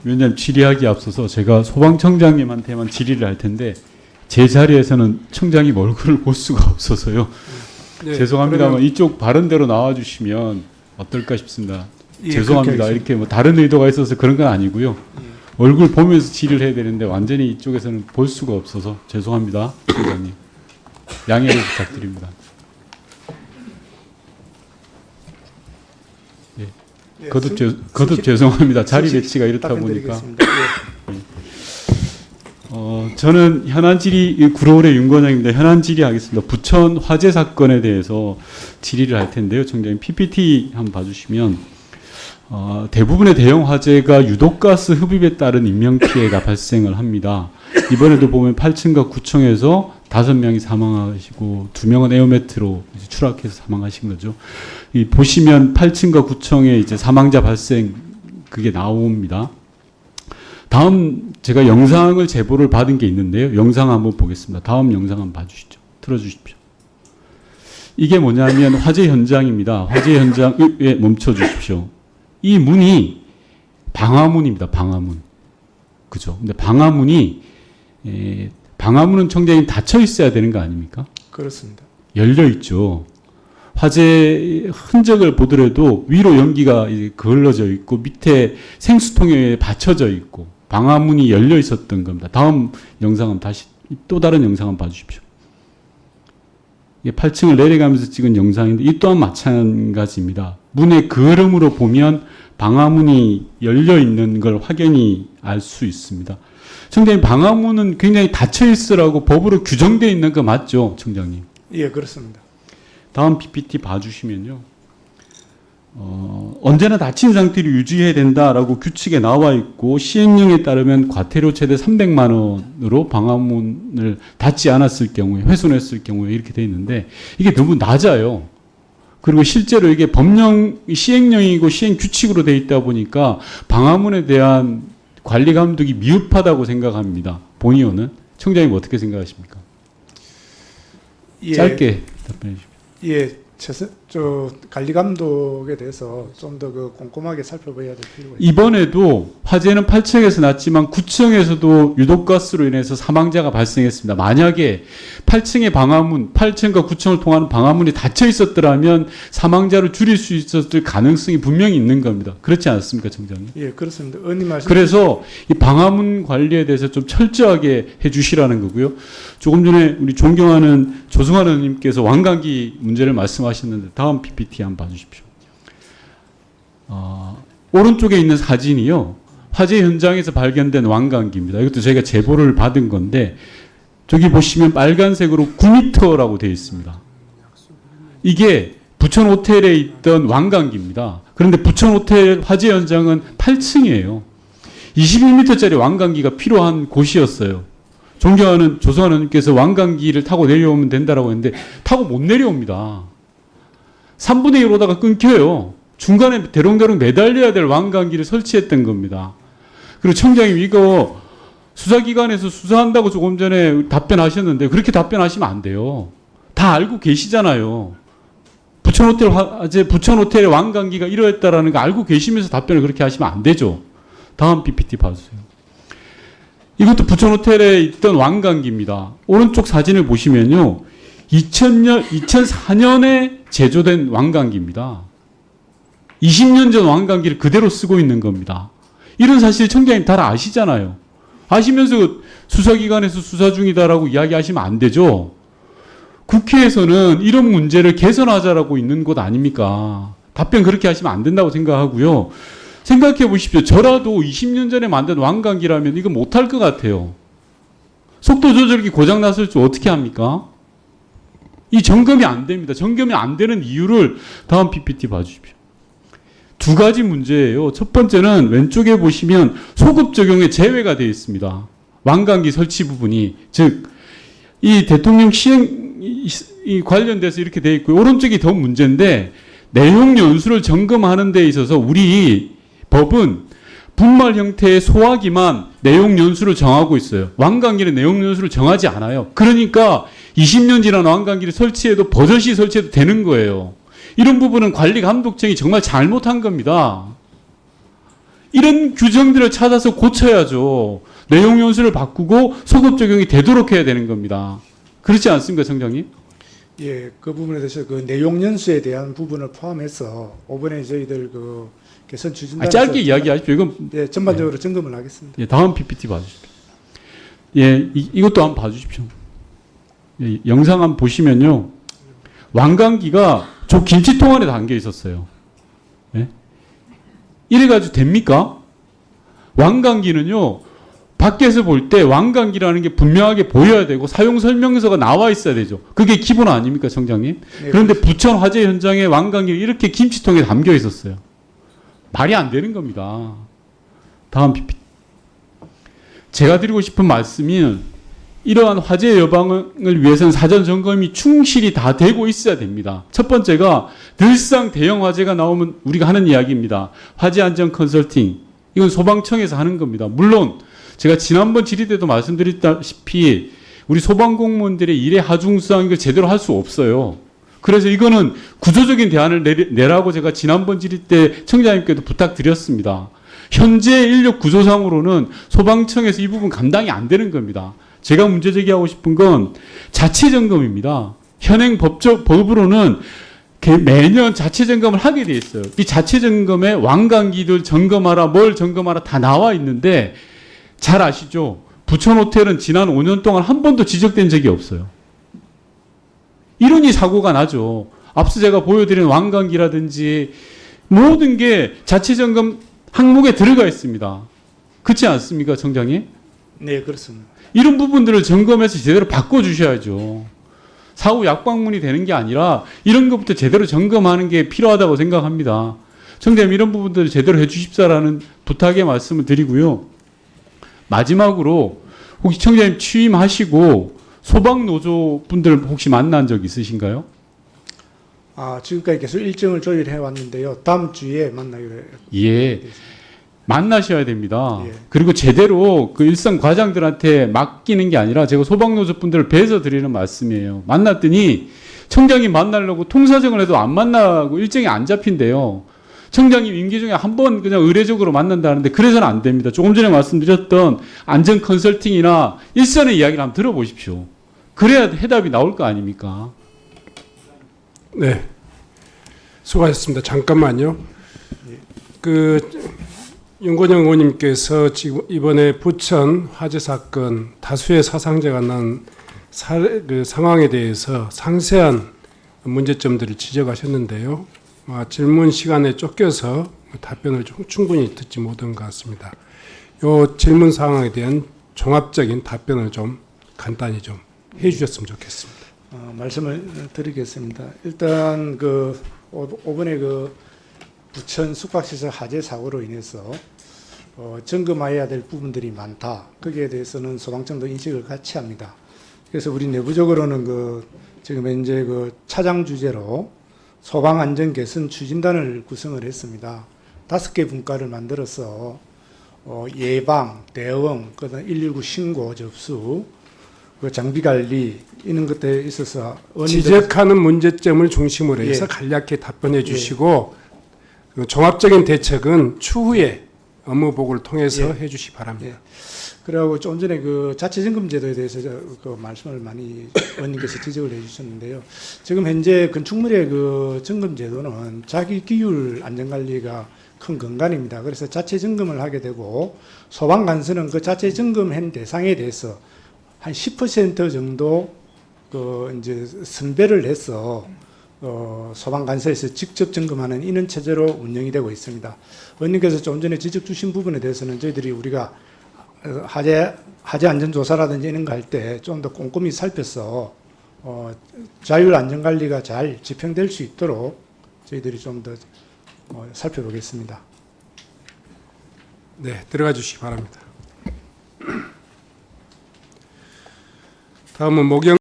위원장님 질의하기 앞서서 제가 소방청장님한테만 질의를 할 텐데 제 자리에서는 청장님 얼굴을 볼 수가 없어서요. 네, 죄송합니다만 이쪽 바른 대로 나와주시면 어떨까 싶습니다. 예, 죄송합니다. 이렇게 뭐 다른 의도가 있어서 그런 건 아니고요. 얼굴 보면서 질의를 해야 되는데 완전히 이쪽에서는 볼 수가 없어서 죄송합니다. 청장님. 양해를 부탁드립니다. 예, 거듭 죄송합니다. 자리 배치가 이렇다 보니까. 답변드리겠습니다. 저는 현안 질의 구로울의 윤건영입니다. 현안 질의하겠습니다. 부천 화재 사건에 대해서 질의를 할 텐데요. 청장님 PPT 한번 봐주시면 대부분의 대형 화재가 유독가스 흡입에 따른 인명 피해가 발생을 합니다. 이번에도 보면 8층과 9층에서 5명이 사망하시고 2명은 에어매트로 이제 추락해서 사망하신 거죠. 이 보시면 8층과 9층에 이제 사망자 발생 그게 나옵니다. 다음 제가 영상을 제보를 받은 게 있는데요. 영상 한번 보겠습니다. 다음 영상 한번 봐주시죠. 틀어주십시오. 이게 뭐냐면 화재 현장입니다. 화재 현장에 멈춰주십시오. 이 문이 방화문입니다. 방화문. 그죠? 근데 방화문은 청장님 닫혀 있어야 되는 거 아닙니까? 그렇습니다. 열려 있죠. 화재 흔적을 보더라도 위로 연기가 걸러져 있고 밑에 생수통에 받쳐져 있고 방화문이 열려 있었던 겁니다. 다음 영상은 다시 또 다른 영상 한번 봐주십시오. 이게 8층을 내려가면서 찍은 영상인데 이 또한 마찬가지입니다. 문의 그을음으로 보면 방화문이 열려 있는 걸 확연히 알 수 있습니다. 청장님, 방화문은 굉장히 닫혀 있으라고 법으로 규정되어 있는 거 맞죠, 청장님? 예, 그렇습니다. 다음 PPT 봐주시면요. 언제나 닫힌 상태로 유지해야 된다라고 규칙에 나와 있고 시행령에 따르면 과태료 최대 300만 원으로 방화문을 닫지 않았을 경우에 훼손했을 경우에 이렇게 돼 있는데 이게 너무 낮아요. 그리고 실제로 이게 법령 시행령이고 시행 규칙으로 돼 있다 보니까 방화문에 대한 관리 감독이 미흡하다고 생각합니다. 본의원은 청장님 어떻게 생각하십니까? 예, 짧게 답변해 주십시오. 예, 관리 감독에 대해서 좀 더 꼼꼼하게 살펴봐야 될 필요가 있습니다. 이번에도 화재는 8층에서 났지만 9층에서도 유독가스로 인해서 사망자가 발생했습니다. 만약에 8층의 방화문, 8층과 9층을 통하는 방화문이 닫혀 있었더라면 사망자를 줄일 수 있었을 가능성이 분명히 있는 겁니다. 그렇지 않습니까, 청장님? 예, 그렇습니다. 의원님 말씀. 그래서 이 방화문 관리에 대해서 좀 철저하게 해주시라는 거고요. 조금 전에 우리 존경하는 조승환 의원님께서 완강기 문제를 말씀하셨는데 다음 PPT 한번 봐주십시오. 오른쪽에 있는 사진이요. 화재 현장에서 발견된 왕강기입니다. 이것도 저희가 제보를 받은 건데 저기 보시면 빨간색으로 9m라고 되어 있습니다. 이게 부천 호텔에 있던 왕강기입니다. 그런데 부천 호텔 화재 현장은 8층이에요. 21m짜리 왕강기가 필요한 곳이었어요. 존경하는 조성환 의원님께서 왕강기를 타고 내려오면 된다라고 했는데 타고 못 내려옵니다. 3분의 1 오다가 끊겨요. 중간에 대롱대롱 매달려야 될 왕강기를 설치했던 겁니다. 그리고 청장님 이거 수사기관에서 수사한다고 조금 전에 답변하셨는데 그렇게 답변하시면 안 돼요. 다 알고 계시잖아요. 부천호텔 화재, 부천호텔의 왕강기가 이러했다라는 거 알고 계시면서 답변을 그렇게 하시면 안 되죠. 다음 PPT 봐주세요. 이것도 부천호텔에 있던 왕강기입니다. 오른쪽 사진을 보시면요. 2004년에 제조된 왕강기입니다. 20년 전 왕강기를 그대로 쓰고 있는 겁니다. 이런 사실 청장님 다 아시잖아요. 아시면서 수사기관에서 수사 중이다라고 이야기하시면 안 되죠. 국회에서는 이런 문제를 개선하자라고 있는 곳 아닙니까? 답변 그렇게 하시면 안 된다고 생각하고요. 생각해 보십시오. 저라도 20년 전에 만든 왕강기라면 이거 못할 것 같아요. 속도 조절기 고장 났을 줄 어떻게 합니까? 이 점검이 안 됩니다. 점검이 안 되는 이유를 다음 PPT 봐주십시오. 두 가지 문제예요. 첫 번째는 왼쪽에 보시면 소급 적용에 제외가 되어 있습니다. 왕강기 설치 부분이. 즉, 이 대통령 시행 관련돼서 이렇게 되어 있고요. 오른쪽이 더 문제인데 내용 연수를 점검하는 데 있어서 우리 법은 분말 형태의 소화기만 내용 연수를 정하고 있어요. 왕강기는 내용 연수를 정하지 않아요. 그러니까 20년 지난 왕강기를 설치해도 버젓이 설치해도 되는 거예요. 이런 부분은 관리 감독청이 정말 잘못한 겁니다. 이런 규정들을 찾아서 고쳐야죠. 내용 연수를 바꾸고 소급 적용이 되도록 해야 되는 겁니다. 그렇지 않습니까, 청장님? 예, 그 부분에 대해서 그 내용 연수에 대한 부분을 포함해서 이번에 저희들 그 개선 추진단에서 짧게 이야기하십시오. 이건 예, 전반적으로 점검을 하겠습니다. 예, 다음 PPT 봐주십시오. 예, 이것도 한번 봐주십시오. 예, 영상 한번 보시면요. 왕관기가 저 김치통 안에 담겨 있었어요. 예? 이래가지고 됩니까? 왕관기는요, 밖에서 볼 때 왕관기라는 게 분명하게 보여야 되고 사용 설명서가 나와 있어야 되죠. 그게 기본 아닙니까, 청장님? 네, 그런데 부천 화재 현장에 왕관기가 이렇게 김치통에 담겨 있었어요. 말이 안 되는 겁니다. 다음 PPT. 제가 드리고 싶은 말씀은 이러한 화재 예방을 위해서는 사전 점검이 충실히 다 되고 있어야 됩니다. 첫 번째가 늘상 대형 화재가 나오면 우리가 하는 이야기입니다. 화재 안전 컨설팅. 이건 소방청에서 하는 겁니다. 물론 제가 지난번 질의 때도 말씀드렸다시피 우리 소방공무원들의 일의 하중수상 이걸 제대로 할 수 없어요. 그래서 이거는 구조적인 대안을 내라고 제가 지난번 질의 때 청장님께도 부탁드렸습니다. 현재 인력 구조상으로는 소방청에서 이 부분 감당이 안 되는 겁니다. 제가 문제 제기하고 싶은 건 자체 점검입니다. 현행 법으로는 매년 자체 점검을 하게 돼 있어요. 이 자체 점검에 왕관기들 점검하라, 뭘 점검하라 다 나와 있는데 잘 아시죠? 부천 호텔은 지난 5년 동안 한 번도 지적된 적이 없어요. 이러니 사고가 나죠. 앞서 제가 보여드린 왕관기라든지 모든 게 자체 점검 항목에 들어가 있습니다. 그렇지 않습니까, 청장님? 네, 그렇습니다. 이런 부분들을 점검해서 제대로 바꿔주셔야죠. 사후 약방문이 되는 게 아니라 이런 것부터 제대로 점검하는 게 필요하다고 생각합니다. 청장님 이런 부분들을 제대로 해주십사라는 부탁의 말씀을 드리고요. 마지막으로 혹시 청장님 취임하시고 소방노조 분들 혹시 만난 적 있으신가요? 지금까지 계속 일정을 조율해 왔는데요. 다음 주에 만나기로 해요. 예. 만나셔야 됩니다. 예. 그리고 제대로 그 일선 과장들한테 맡기는 게 아니라 제가 소방노조 분들을 배서 드리는 말씀이에요. 만났더니 청장님 만나려고 통사정을 해도 안 만나고 일정이 안 잡힌대요. 청장님 임기 중에 한 번 그냥 의례적으로 만난다는데 그래서는 안 됩니다. 조금 전에 말씀드렸던 안전 컨설팅이나 일선의 이야기를 한번 들어보십시오. 그래야 해답이 나올 거 아닙니까? 네, 수고하셨습니다. 잠깐만요. 윤건영 의원님께서 지금 이번에 부천 화재 사건 다수의 사상자가 난 상황에 대해서 상세한 문제점들을 지적하셨는데요. 질문 시간에 쫓겨서 답변을 충분히 듣지 못한 것 같습니다. 이 질문 상황에 대한 종합적인 답변을 좀 간단히 좀 해주셨으면 좋겠습니다. 말씀을 드리겠습니다. 일단 이번에 부천 숙박시설 화재 사고로 인해서 점검해야 될 부분들이 많다. 거기에 대해서는 소방청도 인식을 같이 합니다. 그래서 우리 내부적으로는 지금 현재 차장 주제로 소방 안전 개선 추진단을 구성을 했습니다. 5개 분과를 만들어서 예방, 대응, 그다음 119 신고 접수, 장비 관리 이런 것들에 있어서 지적하는 문제점을 중심으로 해서 간략히 답변해 주시고 종합적인 대책은 추후에 업무 보고를 통해서 해주시 바랍니다. 그리고 좀 전에 자체 점검 제도에 대해서 말씀을 많이 의원님께서 지적을 해주셨는데요. 지금 현재 건축물의 점검 제도는 자기 기율 안전관리가 큰 근간입니다. 그래서 자체 점검을 하게 되고 소방관서는 그 자체 점검한 대상에 대해서 한 10% 정도 이제 선별을 해서 소방관서에서 직접 점검하는 이런 체제로 운영이 되고 있습니다. 의원님께서 좀 전에 지적 주신 부분에 대해서는 저희들이 우리가 화재 안전조사라든지 이런 거 할 때 좀 더 꼼꼼히 살펴서 자율 안전관리가 잘 집행될 수 있도록 저희들이 좀 더 살펴보겠습니다. 네, 들어가 주시기 바랍니다. 다음은 목영